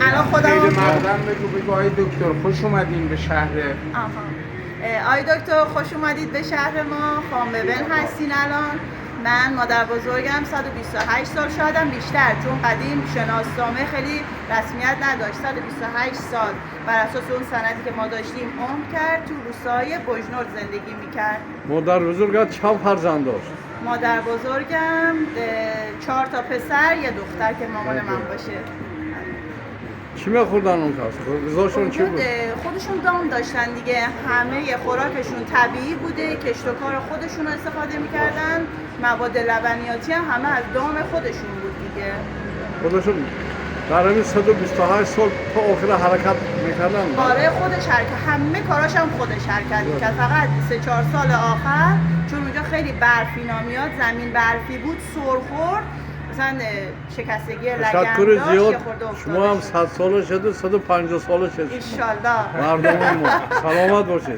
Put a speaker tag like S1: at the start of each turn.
S1: الان خودم
S2: مقدم بگو آقای دکتر خوش اومدین به شهر.
S1: آقای دکتر خوش اومدید به شهر ما. خانم ببن هستین الان. من مادر بزرگم 128 سال، شایدم بیشتر، چون قدیم شناسنامه خیلی رسمیت نداشت. 128 سال بر اساس اون سندی که ما داشتیم عمر کرد، تو روستای بجنورد زندگی میکرد.
S3: مادر بزرگت چند فرزند داشت؟
S1: مادر بزرگم 4 تا پسر، یه دختر که مامان من باشه.
S3: چی میخوردن اون کس؟ غذاشون چی بود؟
S1: خودشون دام داشتن دیگه، همه خوراکشون طبیعی بوده، کشت و کار خودشون استفاده میکردن، مواد لبنیاتی هم همه از دام خودشون بود دیگه.
S3: خودشون در همین 128 سال تا آخر حرکت میکردن؟
S1: آره خودش حرکت، همه کاراش هم خودش حرکت میکرد. فقط 3-4 سال آخر چون اونجا خیلی برفی نمیاد، زمین برفی بود، سر خورد، مثلا شکستگی لگن داشت،
S3: زیاد.
S1: یه خورده افتاده
S3: شما هم
S1: شد.
S3: 100 ساله شده، 150 ساله شده
S1: انشالله.
S3: مردم ما سلامت باشید.